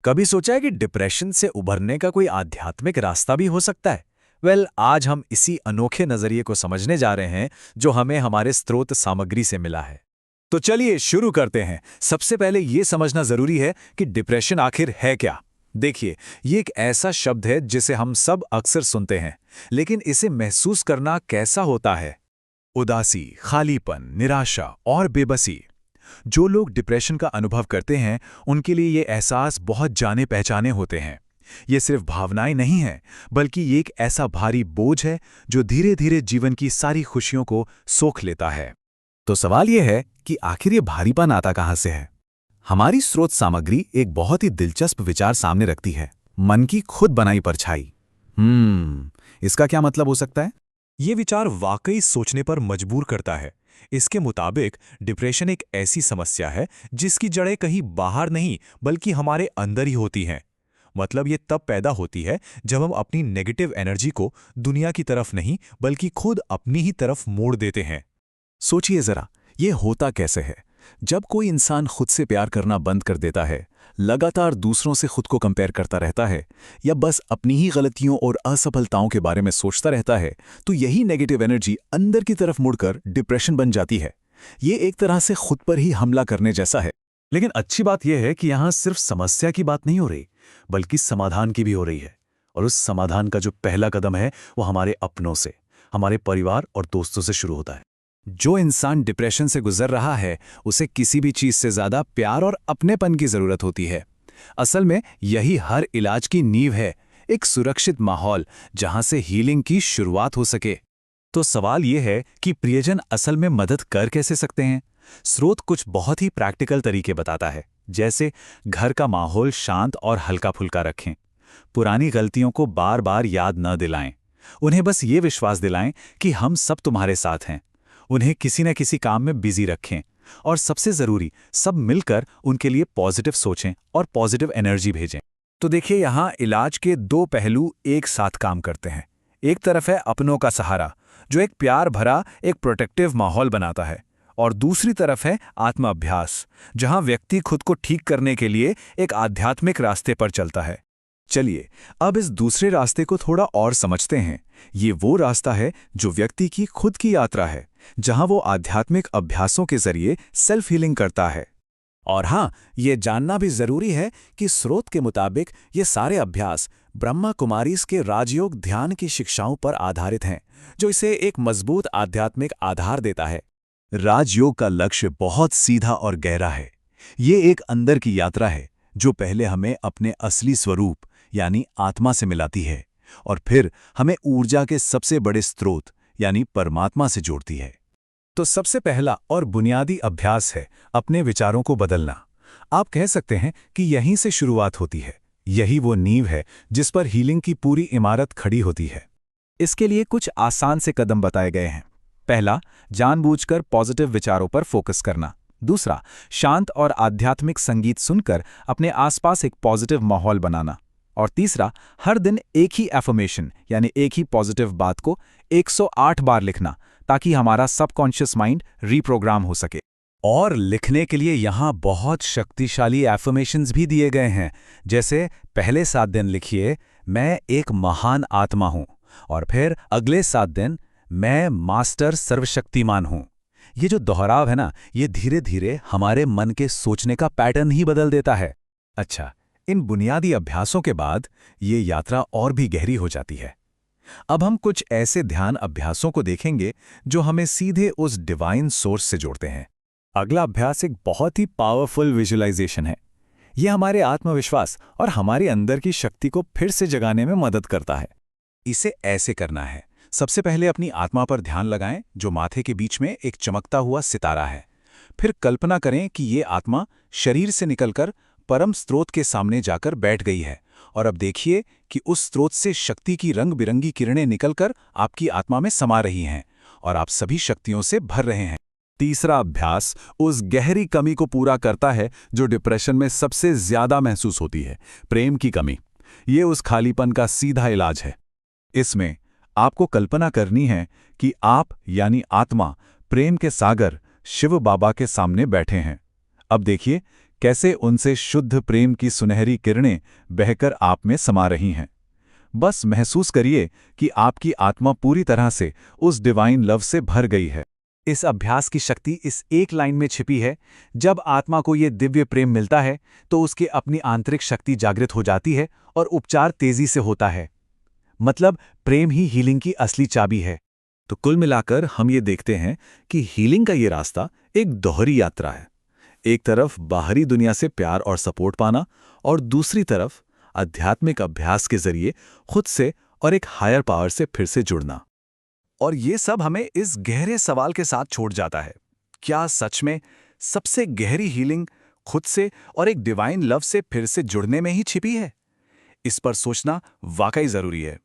कभी सोचा है कि डिप्रेशन से उभरने का कोई आध्यात्मिक रास्ता भी हो सकता है? आज हम इसी अनोखे नजरिए को समझने जा रहे हैं जो हमें हमारे स्रोत सामग्री से मिला है। तो चलिए शुरू करते हैं। सबसे पहले ये समझना जरूरी है कि डिप्रेशन आखिर है क्या। देखिए, ये एक ऐसा शब्द है जिसे हम सब अक्सर सुनते हैं, लेकिन इसे महसूस करना कैसा होता है? उदासी, खालीपन, निराशा और बेबसी। जो लोग डिप्रेशन का अनुभव करते हैं, उनके लिए ये एहसास बहुत जाने पहचाने होते हैं। ये सिर्फ भावनाएं नहीं हैं, बल्कि ये एक ऐसा भारी बोझ है जो धीरे धीरे जीवन की सारी खुशियों को सोख लेता है। तो सवाल ये है कि आखिर ये भारीपन आता कहाँ से है? हमारी स्रोत सामग्री एक बहुत ही दिलचस्प विचार सामने रखती है, मन की खुद बनाई परछाई। इसका क्या मतलब हो सकता है? ये विचार वाकई सोचने पर मजबूर करता है। इसके मुताबिक डिप्रेशन एक ऐसी समस्या है जिसकी जड़ें कहीं बाहर नहीं बल्कि हमारे अंदर ही होती हैं। मतलब ये तब पैदा होती है जब हम अपनी नेगेटिव एनर्जी को दुनिया की तरफ नहीं बल्कि खुद अपनी ही तरफ मोड़ देते हैं। सोचिए जरा, ये होता कैसे है? जब कोई इंसान खुद से प्यार करना बंद कर देता है, लगातार दूसरों से खुद को कंपेयर करता रहता है, या बस अपनी ही गलतियों और असफलताओं के बारे में सोचता रहता है, तो यही नेगेटिव एनर्जी अंदर की तरफ मुड़कर डिप्रेशन बन जाती है। ये एक तरह से खुद पर ही हमला करने जैसा है। लेकिन अच्छी बात यह है कि यहाँ सिर्फ समस्या की बात नहीं हो रही, बल्कि समाधान की भी हो रही है। और उस समाधान का जो पहला कदम है, वो हमारे अपनों से, हमारे परिवार और दोस्तों से शुरू होता है। जो इंसान डिप्रेशन से गुजर रहा है, उसे किसी भी चीज से ज्यादा प्यार और अपनेपन की जरूरत होती है। असल में यही हर इलाज की नींव है, एक सुरक्षित माहौल जहां से हीलिंग की शुरुआत हो सके। तो सवाल यह है कि प्रियजन असल में मदद कर कैसे सकते हैं? स्रोत कुछ बहुत ही प्रैक्टिकल तरीके बताता है, जैसे घर का माहौल शांत और हल्का फुल्का रखें, पुरानी गलतियों को बार बार याद न दिलाएं, उन्हें बस ये विश्वास दिलाएं कि हम सब तुम्हारे साथ हैं, उन्हें किसी न किसी काम में बिजी रखें, और सबसे जरूरी, सब मिलकर उनके लिए पॉजिटिव सोचें और पॉजिटिव एनर्जी भेजें। तो देखिए, यहाँ इलाज के दो पहलू एक साथ काम करते हैं। एक तरफ है अपनों का सहारा, जो एक प्यार भरा एक प्रोटेक्टिव माहौल बनाता है, और दूसरी तरफ है आत्म अभ्यास, जहां व्यक्ति खुद को ठीक करने के लिए एक आध्यात्मिक रास्ते पर चलता है। चलिए अब इस दूसरे रास्ते को थोड़ा और समझते हैं। ये वो रास्ता है जो व्यक्ति की खुद की यात्रा है, जहां वो आध्यात्मिक अभ्यासों के जरिए सेल्फ हीलिंग करता है। और हाँ, ये जानना भी जरूरी है कि स्रोत के मुताबिक ये सारे अभ्यास ब्रह्मा कुमारीज के राजयोग ध्यान की शिक्षाओं पर आधारित हैं, जो इसे एक मजबूत आध्यात्मिक आधार देता है। राजयोग का लक्ष्य बहुत सीधा और गहरा है। ये एक अंदर की यात्रा है जो पहले हमें अपने असली स्वरूप यानी आत्मा से मिलाती है, और फिर हमें ऊर्जा के सबसे बड़े स्रोत यानी परमात्मा से जोड़ती है। तो सबसे पहला और बुनियादी अभ्यास है अपने विचारों को बदलना। आप कह सकते हैं कि यहीं से शुरुआत होती है। यही वो नींव है जिस पर हीलिंग की पूरी इमारत खड़ी होती है। इसके लिए कुछ आसान से कदम बताए गए हैं। पहला, जानबूझकर पॉजिटिव विचारों पर फोकस करना। दूसरा, शांत और आध्यात्मिक संगीत सुनकर अपने आसपास एक पॉजिटिव माहौल बनाना। और तीसरा, हर दिन एक ही एफर्मेशन यानी एक ही पॉजिटिव बात को 108 बार लिखना, ताकि हमारा सबकॉन्शियस माइंड रीप्रोग्राम हो सके। और लिखने के लिए यहाँ बहुत शक्तिशाली एफर्मेशंस भी दिए गए हैं, जैसे पहले 7 दिन लिखिए, मैं एक महान आत्मा हूँ, और फिर अगले 7 दिन, मैं मास्टर सर्वशक्तिमान हूँ। ये जो दोहराव है ना, ये धीरे धीरे हमारे मन के सोचने का पैटर्न ही बदल देता है। अच्छा, इन बुनियादी अभ्यासों के बाद ये यात्रा और भी गहरी हो जाती है। अब हम कुछ ऐसे ध्यान अभ्यासों को देखेंगे जो हमें सीधे उस डिवाइन सोर्स से जोड़ते हैं। अगला अभ्यास एक बहुत ही पावरफुल विजुअलाइजेशन है। यह हमारे आत्मविश्वास और हमारे अंदर की शक्ति को फिर से जगाने में मदद करता है। इसे ऐसे करना है। सबसे पहले अपनी आत्मा पर ध्यान लगाएं, जो माथे के बीच में एक चमकता हुआ सितारा है। फिर कल्पना करें कि ये आत्मा शरीर से निकलकर परम स्रोत के सामने जाकर बैठ गई है, और अब देखिए कि उस स्रोत से शक्ति की रंग बिरंगी किरणें निकलकर आपकी आत्मा में समा रही हैं, और आप सभी शक्तियों से भर रहे हैं। तीसरा अभ्यास उस गहरी कमी को पूरा करता है जो डिप्रेशन में सबसे ज्यादा महसूस होती है, प्रेम की कमी। ये उस खालीपन का सीधा इलाज है। इसमें आपको कल्पना करनी है कि आप यानी आत्मा प्रेम के सागर शिव बाबा के सामने बैठे हैं। अब देखिए कैसे उनसे शुद्ध प्रेम की सुनहरी किरणें बहकर आप में समा रही हैं। बस महसूस करिए कि आपकी आत्मा पूरी तरह से उस डिवाइन लव से भर गई है। इस अभ्यास की शक्ति इस एक लाइन में छिपी है। जब आत्मा को ये दिव्य प्रेम मिलता है तो उसकी अपनी आंतरिक शक्ति जागृत हो जाती है और उपचार तेजी से होता है। मतलब प्रेम ही हीलिंग की असली चाबी है। तो कुल मिलाकर हम ये देखते हैं कि हीलिंग का ये रास्ता एक दोहरी यात्रा है। एक तरफ बाहरी दुनिया से प्यार और सपोर्ट पाना, और दूसरी तरफ आध्यात्मिक अभ्यास के जरिए खुद से और एक हायर पावर से फिर से जुड़ना। और ये सब हमें इस गहरे सवाल के साथ छोड़ जाता है, क्या सच में सबसे गहरी हीलिंग खुद से और एक डिवाइन लव से फिर से जुड़ने में ही छिपी है? इस पर सोचना वाकई जरूरी है।